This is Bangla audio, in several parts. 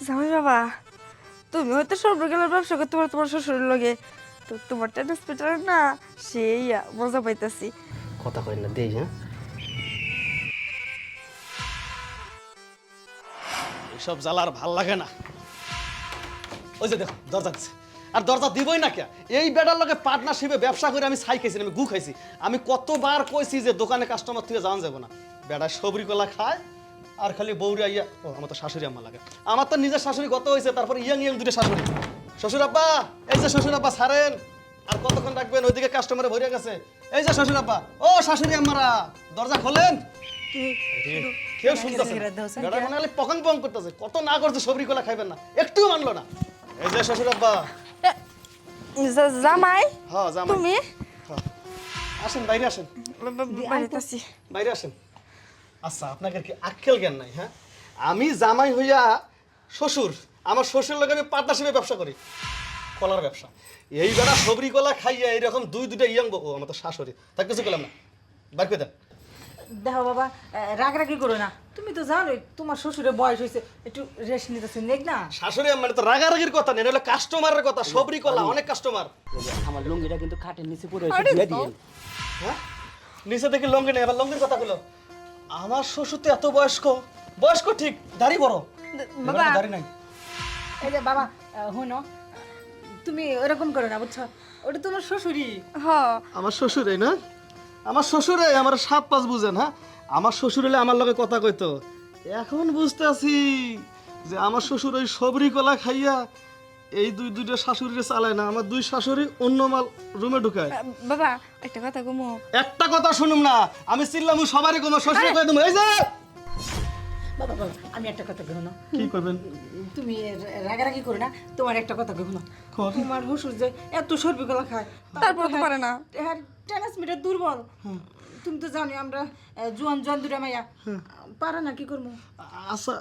জামাই বাবা, তুমি হয়তো সর্বকালের ব্যবসা করতে পারো তোমার শ্বশুরের লগে, তো তোমার টেনিস পিটার না সেই মজা পাইতাছি। কথা কই না দেই হ্যাঁ। এইসব জ্বালা আর ভাল লাগে না। ওই যে দেখো দরজা দিচ্ছে, আর দরজা দিবই না কে? এই বেটার লগে পার্টনারশিপে ব্যবসা করে আমি ছাই খাইছি, আমি গু খাইছি। আমি কতবার কইছি যে দোকানে কাস্টমার থেকে যাওয়া যাবে না। বেটা সবরি কলা খায় আর খালি বৌরি আইয়া। ও আমার তো শাশুড়ি আম্মা লাগে। আমার তো নিজের শাশুড়ি কত হয়েছে, তারপর ইয়াং ইয়াং দুটো শাশুড়ি। শ্বশুর আব্বা, এই যে শ্বশুর আব্বা ছাড়েন, আর কতক্ষণ রাখবেন? ওইদিকে কাস্টমারে ভরে গেছে। এই যে শ্বশুর আব্বা, ও শাশুড়ি আম্মারা, দরজা খোলেন। কেউ শুনতেছে না। বেটা মনে হলে পকং পং করতেছে, কত না করছে সবরি কলা খাইবেন না, একটুও মানলো না। এই যে শ্বশুর আব্বা। জামাই হ্যাঁ জামাই। তুমি হ্যাঁ। আসেন বাইরে আসেন, বাড়িতেছি। বাইরে আসেন। আচ্ছা আপনাদের কি আক্কেল জ্ঞান নাই? হ্যাঁ, আমি জামাই হইয়া শ্বশুর, আমার শ্বশুর লোক আমি পার্টনারশিপে ব্যবসা করি, কলার ব্যবসা। এই বেড়া সবরি কলা খাইয়া এইরকম দুইটা ইয়াং ও আমার তো শাশুড়ি, তার কিছু করলাম না। বার করে দেন। দেখো বাবা, রাগারাগি করো না। তুমি তো জানোই তোমার শ্বশুরের বয়স হয়েছে, একটু রেস্ট নিতেছে, নেক না। শাশুড়ি মানে তো রাগারাগির কথা নেই, এটা হলো কাস্টমারের কথা। সবরি কলা অনেক কাস্টমার। আমার লুঙ্গিটা কিন্তু খাটের নিচে পড়ে আছে, দিয়ে দিয়েন। হ্যাঁ, নিচে দেখি লঙ্গি নেই, আবার লঙ্গির কথা গুলো। আমার শ্বশুর তো এত বয়স্ক, বয়স্ক ঠিক, দাড়ি বড়, বাবা। দাড়ি নাই। এই যে বাবা, হইনো, তুমি ওরকম করো না, বুঝছো? ওটা তোমার শ্বশুরই। হ্যাঁ আমার শ্বশুরে না, আমার শ্বশুরে আমার 7-5 বুঝেন। হ্যাঁ, আমার শ্বশুর হলে আমার লগে কথা কইতো। এখন বুঝতেছি যে আমার শ্বশুর ওই সবরি কলা খাইয়া এই দুইটা শাশুড়িরে চালায় না, আমার দুই শাশুড়ি অন্য মাল রুমে ঢুকায়। বাবা, একটা কথা কমো। একটা কথা শুনুম না, আমি চিল্লাম সবারই কোনো শ্বশুরে কই দেবো। এই যে বাবা বাবা, আমি একটা কথা কইব না। কি করবেন? তুমি রাগারাগি করো না, তোমার একটা কথা কইব না। কর। তোমার শ্বশুর যে এত সর্বি গলা খায়, তারপর তো পারে না। টেনিস মিটার দুর্বল। তুমি তো জানো আমরা জোয়ান জোয়ান দুটা মাইয়া, পারে না, কি করবো? আচ্ছা,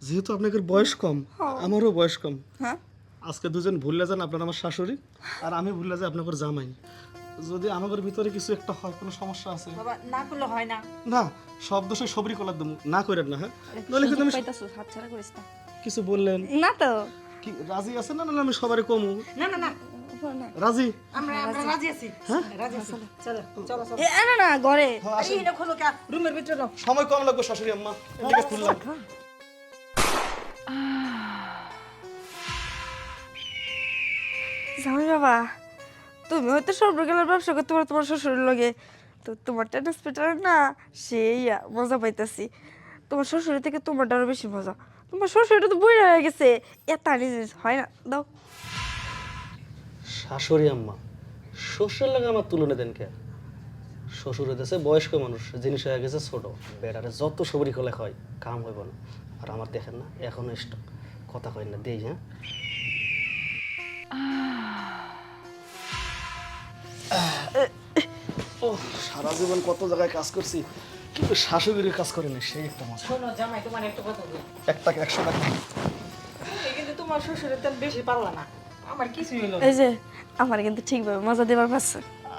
যেহেতু আপনাদের বয়স কম, আমারও বয়স কম, হ্যাঁ, আজকে দুজন ভুলে যান, আপনার আমার শাশুড়ি আর আমি ভুলে যাই আপনাদের জামাই। যদি আমাদের ভিতরে কিছু একটা হয়, কোনো সমস্যা আছে? বাবা না করলে হয় না। না, সব দোষে সবরি কলার দেবো, না করেন না। হ্যাঁ, নইলে কিন্তু আমি পাইতাছো, হাতছাড়া করিস না। কিছু বললেন না তো কি রাজি আছেন না? নাহলে আমি সবারই কমু। না না না, রাজি? আমরা রাজি আছি। রাজি আছি, চলো চলো চলো। না না ঘরে। এই না, খোলো কা, রুমের ভিতরে নাও। সময় কম লাগবে শাশুড়ি আম্মা, এদিকে খুললাম। জামাই বাবা, তুমি হয়তো সর্বকালের ব্যবসা করতে পারো তোমার শ্বশুরের লগে, তো তোমার টেনিস পিটার না সেই মজা পাইতাছি। তোমার শ্বশুরের থেকে তোমারটা আরো বেশি মজা। তোমার শ্বশুরটা তো বইরা হয়ে গেছে, এত জিনিস হয় না। দাও। শাশুড়ি আম্মা, শ্বশুর লাগে আমার তুলনা দেন কে? শ্বশুর হইতেছে বয়স্ক মানুষ, জিনিস হয়ে গেছে ছোট। বেড়ারে যত সবরি কলে হয় কাম হইব না। আর আমার দেখেন না এখনো স্টক, কথা কই না দেই। হ্যাঁ, ও সারা জীবন কত জায়গায় কাজ করছি, কিন্তু শাশুড়ির কাজ করে না, সেই একটা মজা। শোনো জামাই, তোমার একটা কথা বলি। 1 টাকা 100 টাকা। তুমি কিন্তু তোমার শ্বশুরের তেল বেশি পারলা না, আমার কিছুই হলো না। এই যে আমার কিন্তু ঠিকভাবে মজা দেবার পারছে।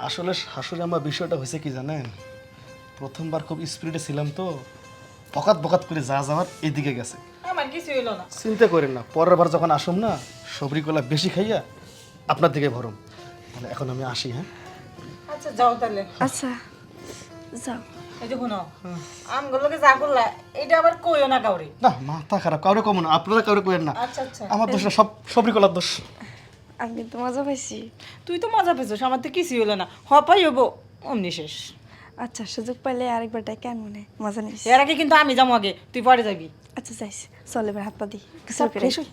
আসলে শাশুড়ি আমার বিষয়টা হয়েছে কি জানেন, প্রথমবার খুব স্পিডে ছিলাম তো, বকাত বকাত করে যা যাওয়ার এদিকে গেছে। আমার কিছুই হলো না। চিন্তা করেন না, পরের বার যখন আসুন না, সবরি কলা বেশি খাইয়া আপনার দিকে ভরম। তাহলে এখন আমি আসি। হ্যাঁ, আচ্ছা যাও তাহলে। আচ্ছা যাও। এই যে শোনো, আমগুলোকে যা করলা এটা আবার কইও না কাউরে। না মাথা খারাপ, কাউরে কমন, আপনারা কাউরে কইেন না। আচ্ছা আচ্ছা, আমার দোষ না, সব সবরি কলার দোষ। আমি কিন্তু মজা পাইছি। তুই তো মজা পেয়েছিস, আমার তো কিছুই হলো না। হপাই হবো অমনি শেষ। আচ্ছা, সুযোগ পাইলে আরেকবার ডাই কেন মনে মজা নিস। এর আগে কিন্তু আমি যাবো আগে, তুই পরে যাবি। আচ্ছা যাইস, চল এবার হাত পা দিই। সব ফ্রেশ হই।